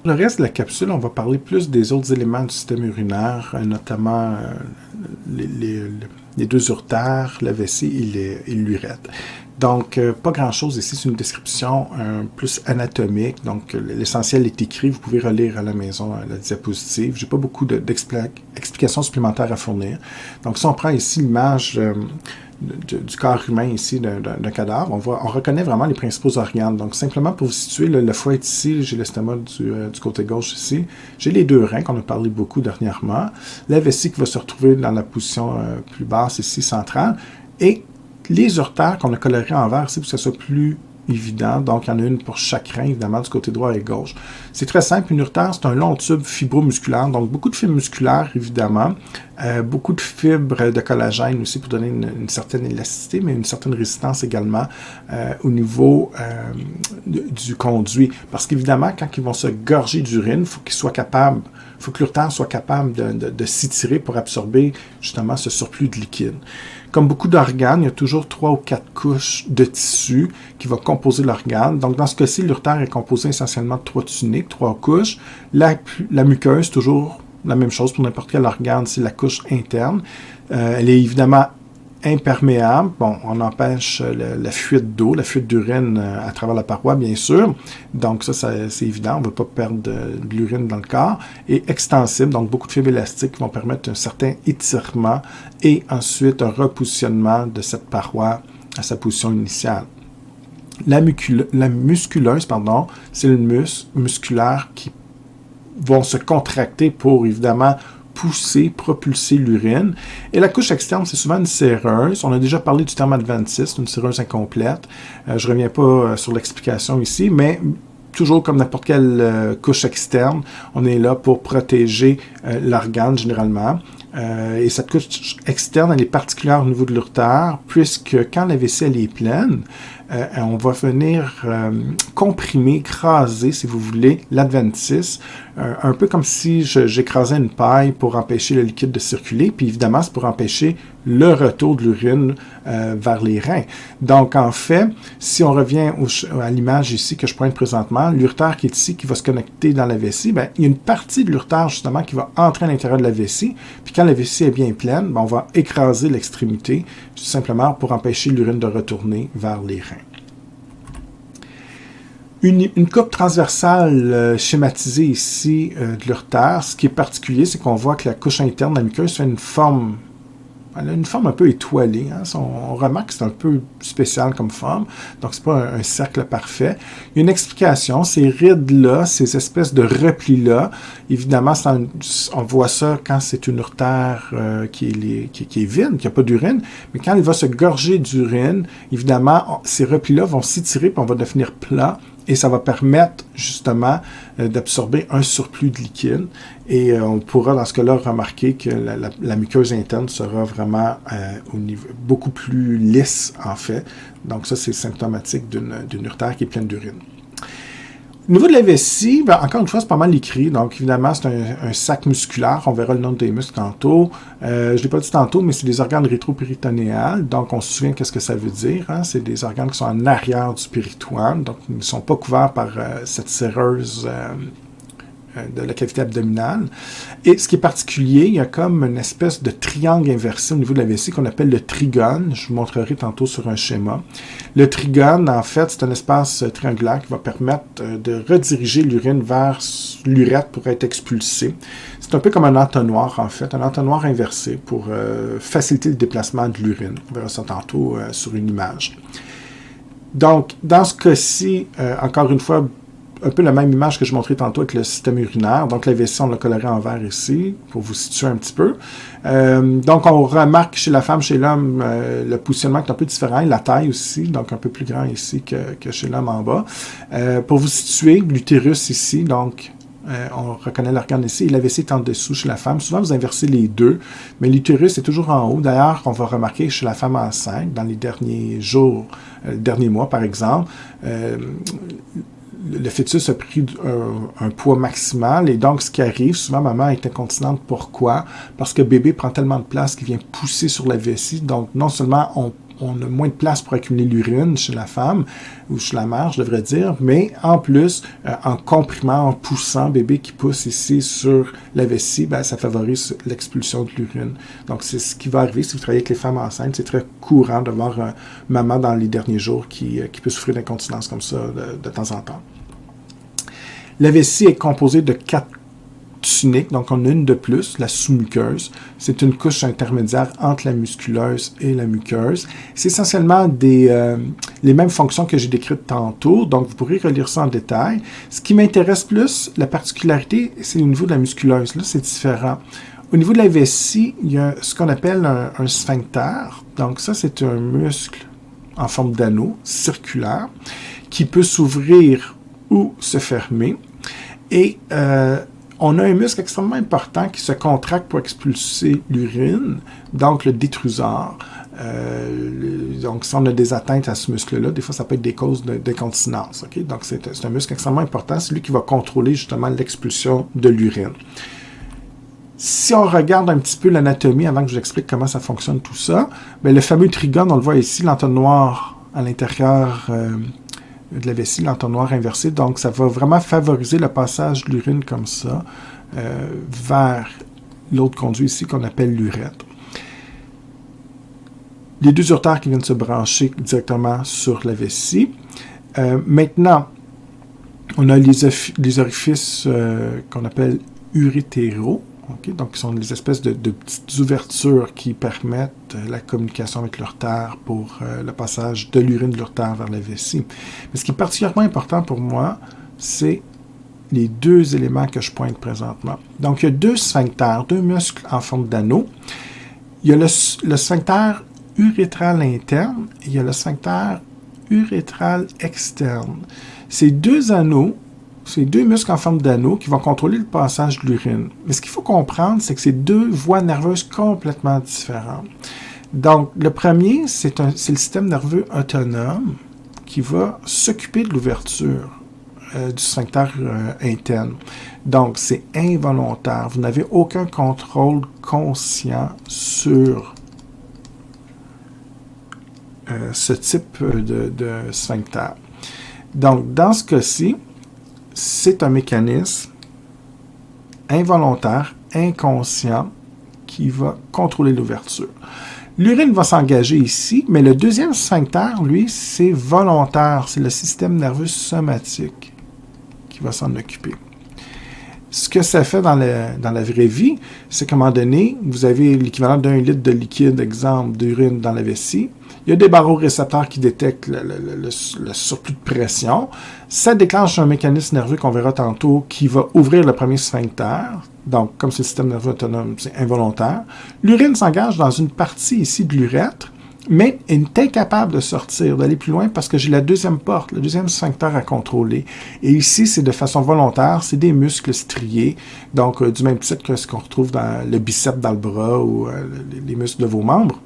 Le reste de la capsule, on va parler plus des autres éléments du système urinaire, notamment les deux uretères, la vessie et l'urètre. Donc, pas grand-chose ici, c'est une description plus anatomique. Donc, l'essentiel est écrit. Vous pouvez relire à la maison la diapositive. J'ai pas beaucoup d'explications supplémentaires à fournir. Donc, si on prend ici l'image du corps humain ici, d'un cadavre, on reconnaît vraiment les principaux organes. Donc, simplement pour vous situer, le foie est ici, j'ai l'estomac du côté gauche ici. J'ai les deux reins qu'on a parlé beaucoup dernièrement. La vessie qui va se retrouver dans la position plus basse ici, centrale. Et les uretères qu'on a colorés en vert ici pour que ce soit plus évident. Donc, il y en a une pour chaque rein, évidemment, du côté droit et gauche. C'est très simple. Une uretère, c'est un long tube fibromusculaire. Donc, beaucoup de fibres musculaires, évidemment. Beaucoup de fibres de collagène aussi pour donner une certaine élasticité, mais une certaine résistance également au niveau du conduit. Parce qu'évidemment, quand ils vont se gorger d'urine, il faut qu'ils soient capables, il faut que l'uretère soit capable de s'étirer pour absorber justement ce surplus de liquide. Comme beaucoup d'organes, il y a toujours 3 ou 4 couches de tissu qui vont composer l'organe. Donc, dans ce cas-ci, l'uretère est composé essentiellement de 3 tuniques, 3 couches. La muqueuse, toujours la même chose pour n'importe quel organe, c'est la couche interne. Elle est évidemment imperméable. Bon, on empêche la fuite d'eau, la fuite d'urine à travers la paroi, bien sûr. Donc, ça c'est évident. On ne veut pas perdre de l'urine dans le corps. Et extensible, donc beaucoup de fibres élastiques qui vont permettre un certain étirement et ensuite un repositionnement de cette paroi à sa position initiale. La musculeuse, c'est le muscle musculaire qui vont se contracter pour, évidemment, propulser l'urine. Et la couche externe, c'est souvent une séreuse. On a déjà parlé du terme adventiste, une séreuse incomplète. Je ne reviens pas sur l'explication ici, mais toujours comme n'importe quelle couche externe, on est là pour protéger l'organe généralement. Et cette couche externe, elle est particulière au niveau de l'uretère, puisque quand la vessie elle est pleine, on va venir comprimer, écraser, si vous voulez, l'adventice, un peu comme si j'écrasais une paille pour empêcher le liquide de circuler, puis évidemment, c'est pour empêcher le retour de l'urine vers les reins. Donc, en fait, si on revient à l'image ici que je pointe présentement, l'uretère qui est ici, qui va se connecter dans la vessie, bien, il y a une partie de l'uretère, justement, qui va entrer à l'intérieur de la vessie, puis quand la vessie est bien pleine, bien, on va écraser l'extrémité, tout simplement pour empêcher l'urine de retourner vers les reins. Une coupe transversale schématisée ici de l'uretère, ce qui est particulier, c'est qu'on voit que la couche interne de la muqueuse fait une forme un peu étoilée. Hein? On remarque que c'est un peu spécial comme forme, donc c'est pas un cercle parfait. Il y a une explication, ces rides-là, ces espèces de replis-là, évidemment, on voit ça quand c'est une uretère qui est vide, qui n'a pas d'urine, mais quand il va se gorger d'urine, évidemment, ces replis-là vont s'étirer, puis on va devenir plat, et ça va permettre justement d'absorber un surplus de liquide. Et on pourra dans ce cas-là remarquer que la muqueuse interne sera vraiment au niveau beaucoup plus lisse en fait. Donc ça, c'est symptomatique d'une uretère qui est pleine d'urine. Au niveau de la vessie, ben, encore une fois, c'est pas mal écrit. Donc, évidemment, c'est un sac musculaire. On verra le nom des muscles tantôt. Je ne l'ai pas dit tantôt, mais c'est des organes rétropéritonéales. Donc, on se souvient qu'est-ce que ça veut dire. Hein? C'est des organes qui sont en arrière du péritoine. Donc, ils ne sont pas couverts par cette séreuse de la cavité abdominale. Et ce qui est particulier, il y a comme une espèce de triangle inversé au niveau de la vessie qu'on appelle le trigone. Je vous montrerai tantôt sur un schéma. Le trigone, en fait, c'est un espace triangulaire qui va permettre de rediriger l'urine vers l'urètre pour être expulsée. C'est un peu comme un entonnoir, en fait, un entonnoir inversé pour faciliter le déplacement de l'urine. On verra ça tantôt sur une image. Donc, dans ce cas-ci, encore une fois, un peu la même image que je montrais tantôt avec le système urinaire. Donc, la vessie, on l'a coloré en vert ici, pour vous situer un petit peu. Donc, on remarque chez la femme, chez l'homme, le positionnement qui est un peu différent, la taille aussi, donc un peu plus grand ici que chez l'homme en bas. Pour vous situer, l'utérus ici, donc, on reconnaît l'organe ici, et la vessie est en dessous chez la femme. Souvent, vous inversez les deux, mais l'utérus est toujours en haut. D'ailleurs, on va remarquer chez la femme enceinte, dans les derniers jours, derniers mois, par exemple, le fœtus a pris un poids maximal et donc ce qui arrive, souvent maman est incontinente. Pourquoi? Parce que bébé prend tellement de place qu'il vient pousser sur la vessie. Donc non seulement on a moins de place pour accumuler l'urine chez la femme, ou chez la mère, je devrais dire, mais en plus, en comprimant, en poussant, bébé qui pousse ici sur la vessie, ben, ça favorise l'expulsion de l'urine. Donc, c'est ce qui va arriver si vous travaillez avec les femmes enceintes. C'est très courant de voir une maman dans les derniers jours qui peut souffrir d'incontinence comme ça de temps en temps. La vessie est composée de 4 tuniques, donc on a une de plus, la sous-muqueuse. C'est une couche intermédiaire entre la musculeuse et la muqueuse. C'est essentiellement les mêmes fonctions que j'ai décrites tantôt, donc vous pourrez relire ça en détail. Ce qui m'intéresse plus, la particularité, c'est au niveau de la musculeuse. Là, c'est différent. Au niveau de la vessie, il y a ce qu'on appelle un sphincter. Donc ça, c'est un muscle en forme d'anneau circulaire qui peut s'ouvrir ou se fermer. Et on a un muscle extrêmement important qui se contracte pour expulser l'urine, donc le détrusor. Donc, si on a des atteintes à ce muscle-là, des fois, ça peut être des causes d'incontinence. Okay? Donc, c'est un muscle extrêmement important. C'est lui qui va contrôler justement l'expulsion de l'urine. Si on regarde un petit peu l'anatomie, avant que je vous explique comment ça fonctionne tout ça, bien, le fameux trigone, on le voit ici, l'entonnoir à l'intérieur de la vessie, l'entonnoir inversé. Donc, ça va vraiment favoriser le passage de l'urine comme ça vers l'autre conduit ici qu'on appelle l'urètre. Les 2 uretères qui viennent se brancher directement sur la vessie. Maintenant, on a les orifices qu'on appelle urétéraux. Okay? Donc, ce sont les espèces de petites ouvertures qui permettent la communication avec l'uretère pour le passage de l'urine de l'uretère vers la vessie. Mais ce qui est particulièrement important pour moi, c'est les 2 éléments que je pointe présentement. Donc, il y a 2 sphincters, 2 muscles en forme d'anneau. Il y a le sphincter urétral interne et il y a le sphincter urétral externe. Ces 2 anneaux, ces 2 muscles en forme d'anneau qui vont contrôler le passage de l'urine. Mais ce qu'il faut comprendre, c'est que c'est 2 voies nerveuses complètement différentes. Donc, le premier, c'est le système nerveux autonome qui va s'occuper de l'ouverture du sphincter interne. Donc, c'est involontaire. Vous n'avez aucun contrôle conscient sur ce type de sphincter. Donc, dans ce cas-ci, c'est un mécanisme involontaire, inconscient, qui va contrôler l'ouverture. L'urine va s'engager ici, mais le deuxième sphincter, lui, c'est volontaire. C'est le système nerveux somatique qui va s'en occuper. Ce que ça fait dans la vraie vie, c'est qu'à un moment donné, vous avez l'équivalent d'1 litre de liquide, exemple, d'urine dans la vessie. Il y a des barorécepteurs qui détectent le surplus de pression. Ça déclenche un mécanisme nerveux qu'on verra tantôt qui va ouvrir le premier sphincter. Donc, comme c'est le système nerveux autonome, c'est involontaire. L'urine s'engage dans une partie ici de l'urètre, mais est incapable de sortir, d'aller plus loin parce que j'ai la deuxième porte, le deuxième sphincter à contrôler. Et ici, c'est de façon volontaire, c'est des muscles striés, donc du même type que ce qu'on retrouve dans le biceps dans le bras ou les muscles de vos membres.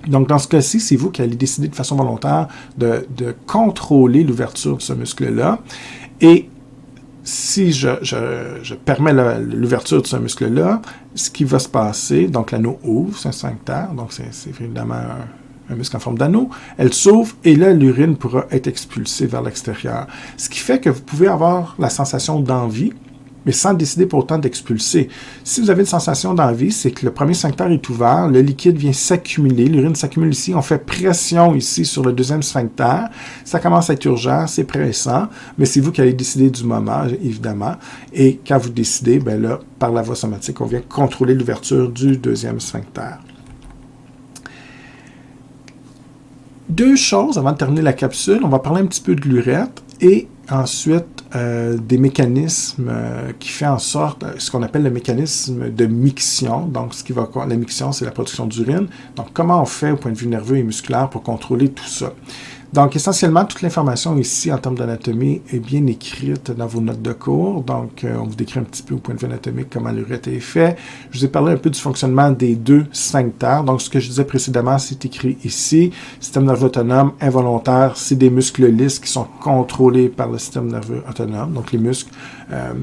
Donc, dans ce cas-ci, c'est vous qui allez décider de façon volontaire de contrôler l'ouverture de ce muscle-là. Et si je permets l'ouverture de ce muscle-là, ce qui va se passer, donc l'anneau ouvre, c'est un sphincter, donc c'est évidemment un muscle en forme d'anneau, elle s'ouvre et là, l'urine pourra être expulsée vers l'extérieur. Ce qui fait que vous pouvez avoir la sensation d'envie, mais sans décider pour autant d'expulser. Si vous avez une sensation d'envie, c'est que le premier sphincter est ouvert, le liquide vient s'accumuler, l'urine s'accumule ici, on fait pression ici sur le deuxième sphincter, ça commence à être urgent, c'est pressant, mais c'est vous qui allez décider du moment, évidemment, et quand vous décidez, ben là, par la voie somatique, on vient contrôler l'ouverture du deuxième sphincter. 2 choses avant de terminer la capsule, on va parler un petit peu de l'urètre et ensuite des mécanismes qui fait en sorte, ce qu'on appelle le mécanisme de miction. Donc, la miction, c'est la production d'urine. Donc, comment on fait au point de vue nerveux et musculaire pour contrôler tout ça? Donc, essentiellement, toute l'information ici en termes d'anatomie est bien écrite dans vos notes de cours. Donc, on vous décrit un petit peu au point de vue anatomique comment l'urètre est fait. Je vous ai parlé un peu du fonctionnement des deux sphincters. Donc, ce que je disais précédemment, c'est écrit ici. Système nerveux autonome, involontaire, c'est des muscles lisses qui sont contrôlés par le système nerveux autonome. Donc, les muscles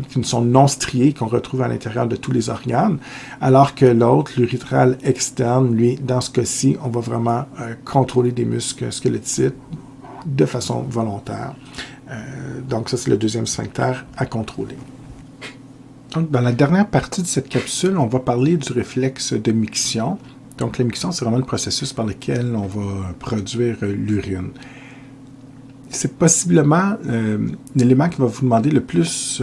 qui sont non striés, qu'on retrouve à l'intérieur de tous les organes. Alors que l'autre, l'urétral externe, lui, dans ce cas-ci, on va vraiment contrôler des muscles squelettiques de façon volontaire. Donc, ça, c'est le deuxième sphincter à contrôler. Donc, dans la dernière partie de cette capsule, on va parler du réflexe de miction. Donc, la miction, c'est vraiment le processus par lequel on va produire l'urine. C'est possiblement l'élément qui va vous demander le plus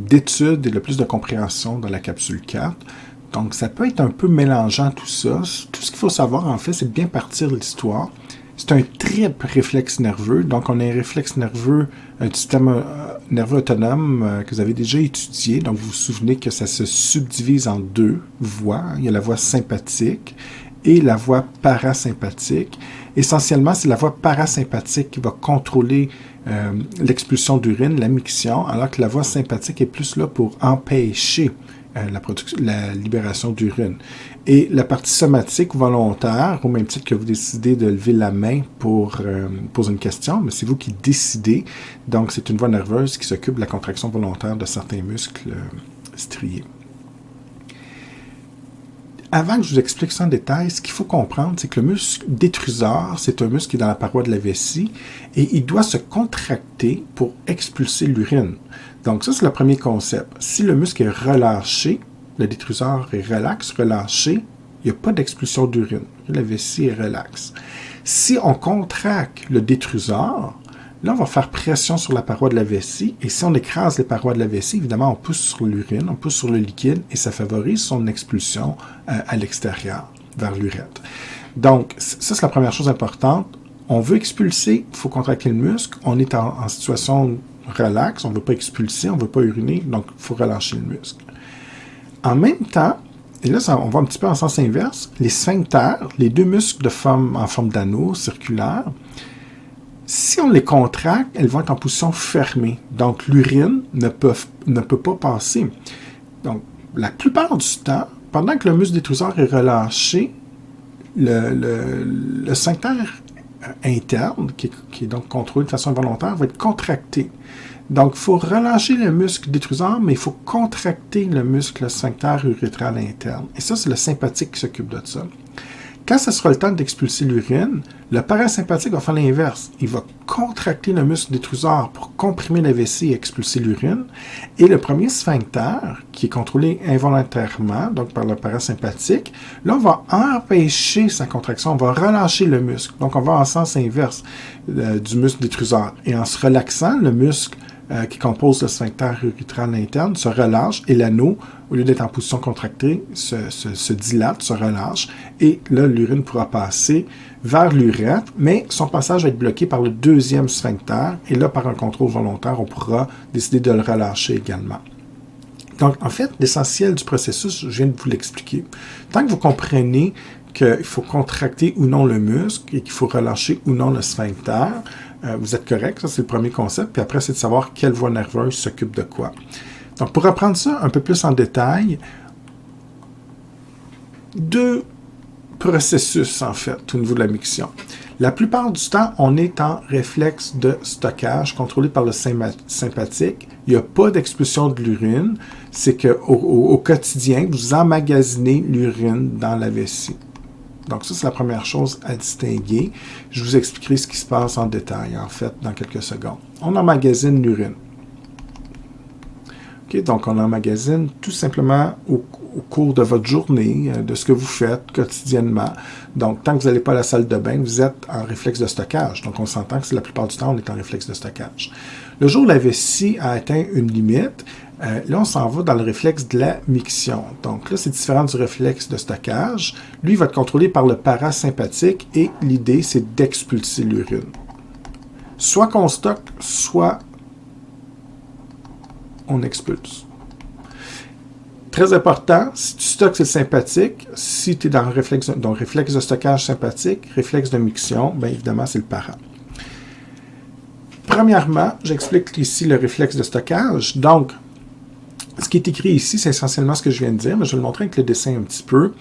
d'études et le plus de compréhension dans la capsule 4. Donc, ça peut être un peu mélangeant tout ça. Tout ce qu'il faut savoir, en fait, c'est de bien partir l'histoire. C'est un triple réflexe nerveux. Donc, on a un réflexe nerveux, un système nerveux autonome que vous avez déjà étudié. Donc, vous vous souvenez que ça se subdivise en deux voies. Il y a la voie sympathique et la voie parasympathique. Essentiellement, c'est la voie parasympathique qui va contrôler l'expulsion d'urine, la miction, alors que la voie sympathique est plus là pour empêcher la libération d'urine. Et la partie somatique volontaire, au même titre que vous décidez de lever la main pour poser une question, mais c'est vous qui décidez. Donc, c'est une voie nerveuse qui s'occupe de la contraction volontaire de certains muscles striés. Avant que je vous explique ça en détail, ce qu'il faut comprendre, c'est que le muscle détrusor, c'est un muscle qui est dans la paroi de la vessie et il doit se contracter pour expulser l'urine. Donc ça, c'est le premier concept. Si le muscle est relâché, le détrusor est relax, relâché, il n'y a pas d'expulsion d'urine. La vessie est relaxe. Si on contracte le détrusor, là, on va faire pression sur la paroi de la vessie. Et si on écrase les parois de la vessie, évidemment, on pousse sur l'urine, on pousse sur le liquide et ça favorise son expulsion à l'extérieur, vers l'urètre. Donc, ça, c'est la première chose importante. On veut expulser, il faut contracter le muscle. On est en situation relax, on ne veut pas expulser, on ne veut pas uriner, donc il faut relâcher le muscle. En même temps, et là, on va un petit peu en sens inverse, les sphincters, les deux muscles en forme d'anneau circulaire, si on les contracte, elles vont être en position fermée. Donc, l'urine ne peut pas passer. Donc, la plupart du temps, pendant que le muscle détrusor est relâché, le sphincter interne, qui est donc contrôlé de façon involontaire, va être contracté. Donc, il faut relâcher le muscle détrusor, mais il faut contracter le muscle sphincter urétral interne. Et ça, c'est le sympathique qui s'occupe de ça. Quand ce sera le temps d'expulser l'urine, le parasympathique va faire l'inverse. Il va contracter le muscle détrusor pour comprimer la vessie et expulser l'urine. Et le premier sphincter, qui est contrôlé involontairement, donc par le parasympathique, là, on va empêcher sa contraction, on va relâcher le muscle. Donc, on va en sens inverse du muscle détrusor. Et en se relaxant, le muscle qui compose le sphincter urétral interne se relâche et l'anneau, au lieu d'être en position contractée, se dilate, se relâche et là, l'urine pourra passer vers l'urètre, mais son passage va être bloqué par le deuxième sphincter et là, par un contrôle volontaire, on pourra décider de le relâcher également. Donc, en fait, l'essentiel du processus, je viens de vous l'expliquer. Tant que vous comprenez qu'il faut contracter ou non le muscle et qu'il faut relâcher ou non le sphincter, vous êtes correct, ça c'est le premier concept. Puis après, c'est de savoir quelle voie nerveuse s'occupe de quoi. Donc, pour reprendre ça un peu plus en détail, deux processus, en fait, au niveau de la miction. La plupart du temps, on est en réflexe de stockage contrôlé par le sympathique. Il n'y a pas d'expulsion de l'urine. C'est qu'au quotidien, vous emmagasinez l'urine dans la vessie. Donc ça, c'est la première chose à distinguer. Je vous expliquerai ce qui se passe en détail, en fait, dans quelques secondes. On emmagasine l'urine. Okay, donc, on emmagasine tout simplement au cours de votre journée, de ce que vous faites quotidiennement. Donc, tant que vous n'allez pas à la salle de bain, vous êtes en réflexe de stockage. Donc, on s'entend que la plupart du temps, on est en réflexe de stockage. Le jour où la vessie a atteint une limite, là, on s'en va dans le réflexe de la miction. Donc là, c'est différent du réflexe de stockage. Lui, il va être contrôlé par le parasympathique et l'idée, c'est d'expulser l'urine. Soit qu'on stocke, soit on expulse. Très important, si tu stockes, c'est sympathique. Si tu es dans le réflexe, donc réflexe de stockage sympathique, réflexe de miction, bien évidemment, c'est le para. Premièrement, j'explique ici le réflexe de stockage. Donc, ce qui est écrit ici, c'est essentiellement ce que je viens de dire, mais je vais le montrer avec le dessin un petit peu.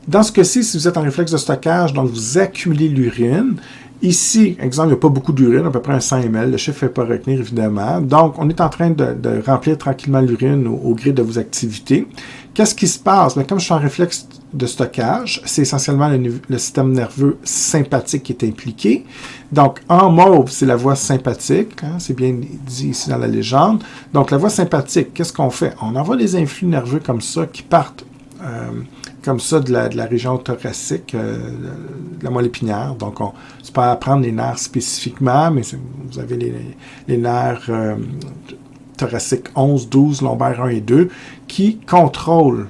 Dans ce cas-ci, si vous êtes en réflexe de stockage, donc vous accumulez l'urine. Ici, exemple, il n'y a pas beaucoup d'urine, à peu près un 100 ml. Le chiffre ne fait pas retenir, évidemment. Donc, on est en train de remplir tranquillement l'urine au gré de vos activités. Qu'est-ce qui se passe? Bien, comme je suis en réflexe de stockage, c'est essentiellement le système nerveux sympathique qui est impliqué. Donc, en mauve, c'est la voie sympathique. Hein, c'est bien dit ici dans la légende. Donc, la voie sympathique, qu'est-ce qu'on fait? On envoie des influx nerveux comme ça qui partent comme ça de la région thoracique, de la moelle épinière. Donc, c'est pas à prendre les nerfs spécifiquement, mais vous avez les nerfs thoraciques 11, 12, lombaires 1 et 2 qui contrôlent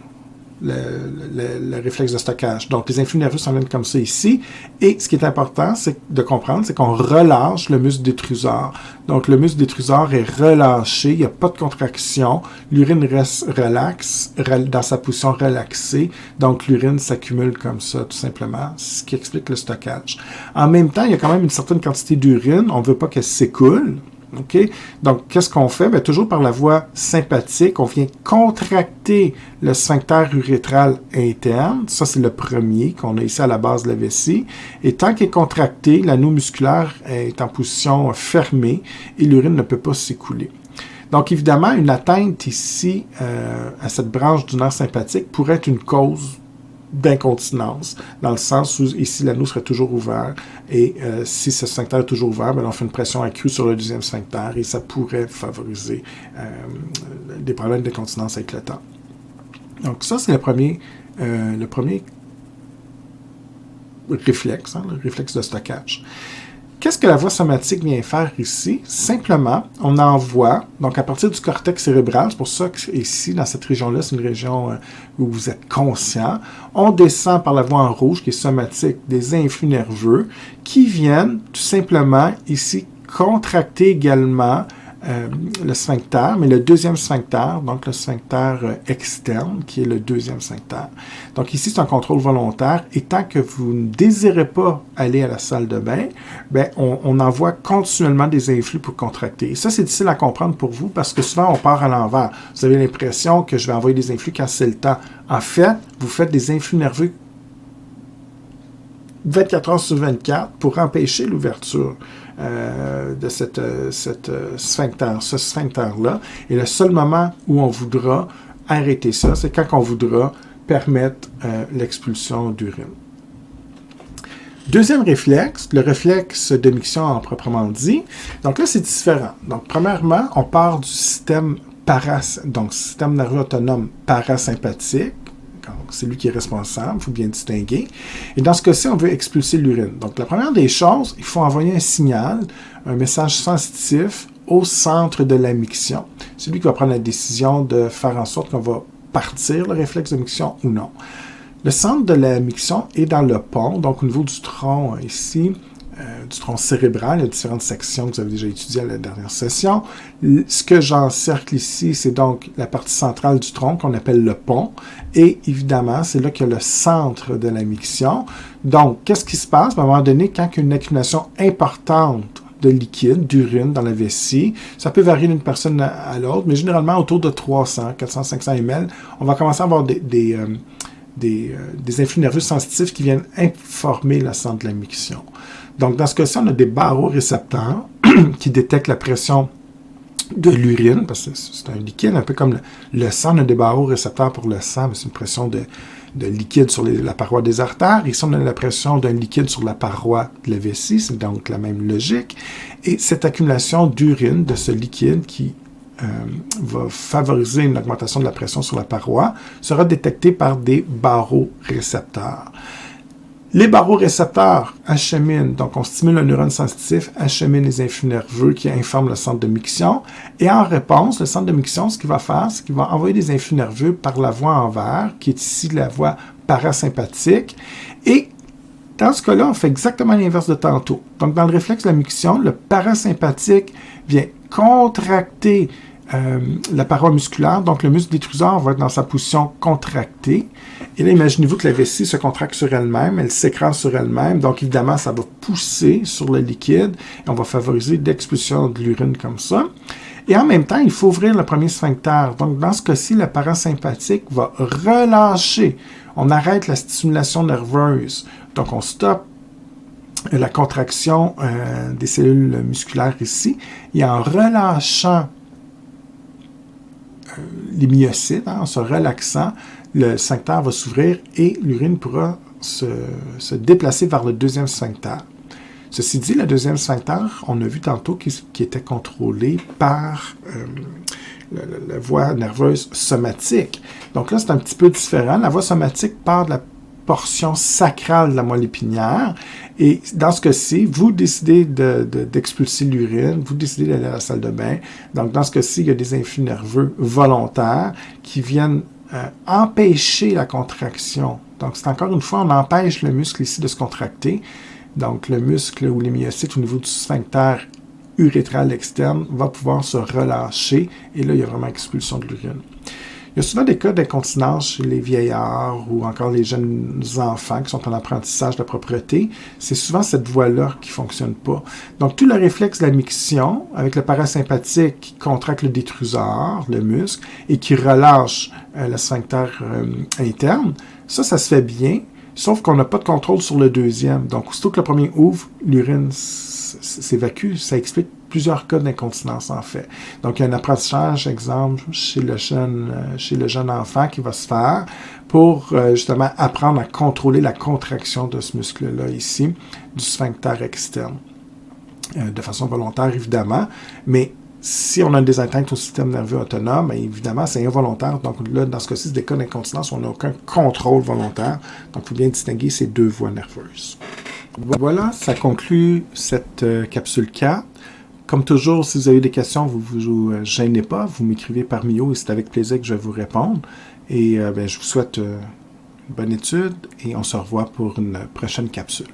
le réflexe de stockage. Donc, les influx nerveux s'en viennent comme ça ici. Et ce qui est important de comprendre, c'est qu'on relâche le muscle détrusor. Donc, le muscle détrusor est relâché, il n'y a pas de contraction. L'urine reste relaxe, dans sa position relaxée. Donc, l'urine s'accumule comme ça, tout simplement, ce qui explique le stockage. En même temps, il y a quand même une certaine quantité d'urine. On ne veut pas qu'elle s'écoule. Okay? Donc, qu'est-ce qu'on fait? Bien, toujours par la voie sympathique, on vient contracter le sphincter urétral interne. Ça, c'est le premier qu'on a ici à la base de la vessie. Et tant qu'il est contracté, l'anneau musculaire est en position fermée et l'urine ne peut pas s'écouler. Donc, évidemment, une atteinte ici à cette branche du nerf sympathique pourrait être une cause d'incontinence, dans le sens où ici l'anneau serait toujours ouvert et si ce sphincter est toujours ouvert, bien, on fait une pression accrue sur le deuxième sphincter et ça pourrait favoriser des problèmes d'incontinence avec le temps. Donc ça, c'est le premier réflexe, hein, le réflexe de stockage. Qu'est-ce que la voie somatique vient faire ici? Simplement, on envoie, donc à partir du cortex cérébral, c'est pour ça que ici, dans cette région-là, c'est une région où vous êtes conscient, on descend par la voie en rouge, qui est somatique, des influx nerveux, qui viennent tout simplement ici contracter également le sphincter, mais le deuxième sphincter, donc le sphincter externe, qui est le deuxième sphincter. Donc ici, c'est un contrôle volontaire, et tant que vous ne désirez pas aller à la salle de bain, bien, on envoie continuellement des influx pour contracter. Et ça, c'est difficile à comprendre pour vous, parce que souvent, on part à l'envers. Vous avez l'impression que je vais envoyer des influx quand c'est le temps. En fait, vous faites des influx nerveux 24 heures sur 24 pour empêcher l'ouverture de ce sphincter-là. Et le seul moment où on voudra arrêter ça, c'est quand on voudra permettre l'expulsion d'urine. Deuxième réflexe, le réflexe de miction en proprement dit. Donc là, c'est différent. Donc, premièrement, on part du système système nerveux autonome parasympathique. C'est lui qui est responsable, il faut bien distinguer. Et dans ce cas-ci, on veut expulser l'urine. Donc, la première des choses, il faut envoyer un signal, un message sensitif au centre de la miction. C'est lui qui va prendre la décision de faire en sorte qu'on va partir le réflexe de miction ou non. Le centre de la miction est dans le pont, donc au niveau du tronc ici, du tronc cérébral. Il y a différentes sections que vous avez déjà étudiées à la dernière session. Ce que j'encercle ici, c'est donc la partie centrale du tronc qu'on appelle le pont. Et évidemment, c'est là qu'il y a le centre de la miction. Donc, qu'est-ce qui se passe? À un moment donné, quand il y a une accumulation importante de liquide, d'urine dans la vessie, ça peut varier d'une personne à l'autre, mais généralement autour de 300, 400, 500 ml, on va commencer à avoir des influx nerveux sensitifs qui viennent informer le centre de la miction. Donc, dans ce cas-ci, on a des barorécepteurs qui détectent la pression de l'urine, parce que c'est un liquide, un peu comme le sang. On a des barorécepteurs pour le sang, mais c'est une pression de liquide sur la paroi des artères. Ici, on a la pression d'un liquide sur la paroi de la vessie, c'est donc la même logique. Et cette accumulation d'urine, de ce liquide qui va favoriser une augmentation de la pression sur la paroi, sera détectée par des barorécepteurs. Les barorécepteurs acheminent, donc on stimule un neurone sensitif, achemine les influx nerveux qui informent le centre de miction. Et en réponse, le centre de miction, ce qu'il va faire, c'est qu'il va envoyer des influx nerveux par la voie en vert, qui est ici la voie parasympathique. Et dans ce cas-là, on fait exactement l'inverse de tantôt. Donc, dans le réflexe de la miction, le parasympathique vient contracter la paroi musculaire. Donc, le muscle détruseur va être dans sa position contractée. Et là, imaginez-vous que la vessie se contracte sur elle-même, elle s'écrase sur elle-même. Donc, évidemment, ça va pousser sur le liquide et on va favoriser l'expulsion de l'urine comme ça. Et en même temps, il faut ouvrir le premier sphincter. Donc, dans ce cas-ci, le parasympathique va relâcher. On arrête la stimulation nerveuse. Donc, on stoppe la contraction des cellules musculaires ici. Et en relâchant les myocytes, en se relaxant, le sphincter va s'ouvrir et l'urine pourra se déplacer vers le deuxième sphincter. Ceci dit, le deuxième sphincter, on a vu tantôt qu'il était contrôlé par la voie nerveuse somatique. Donc là, c'est un petit peu différent. La voie somatique part de la portion sacrale de la moelle épinière. Et dans ce cas-ci, vous décidez d'expulser l'urine, vous décidez d'aller à la salle de bain. Donc, dans ce cas-ci, il y a des influx nerveux volontaires qui viennent empêcher la contraction. Donc, c'est encore une fois, on empêche le muscle ici de se contracter. Donc, le muscle ou les myocytes au niveau du sphincter urétral externe va pouvoir se relâcher. Et là, il y a vraiment expulsion de l'urine. Il y a souvent des cas d'incontinence chez les vieillards ou encore les jeunes enfants qui sont en apprentissage de la propreté. C'est souvent cette voie-là qui ne fonctionne pas. Donc, tout le réflexe de la miction, avec le parasympathique qui contracte le détruseur, le muscle, et qui relâche le sphincter interne, ça se fait bien, sauf qu'on n'a pas de contrôle sur le deuxième. Donc, aussitôt que le premier ouvre, l'urine s'évacue. Ça explique plusieurs cas d'incontinence, en fait. Donc, il y a un apprentissage, exemple, chez le jeune enfant qui va se faire pour, justement, apprendre à contrôler la contraction de ce muscle-là, ici, du sphincter externe. De façon volontaire, évidemment, mais si on a des atteintes au système nerveux autonome, bien, évidemment, c'est involontaire. Donc là, dans ce cas-ci, c'est des cas d'incontinence où on n'a aucun contrôle volontaire. Donc, il faut bien distinguer ces deux voies nerveuses. Voilà, ça conclut cette capsule 4. Comme toujours, si vous avez des questions, vous ne vous gênez pas, vous m'écrivez par Mio et c'est avec plaisir que je vais vous répondre. Et je vous souhaite une bonne étude et on se revoit pour une prochaine capsule.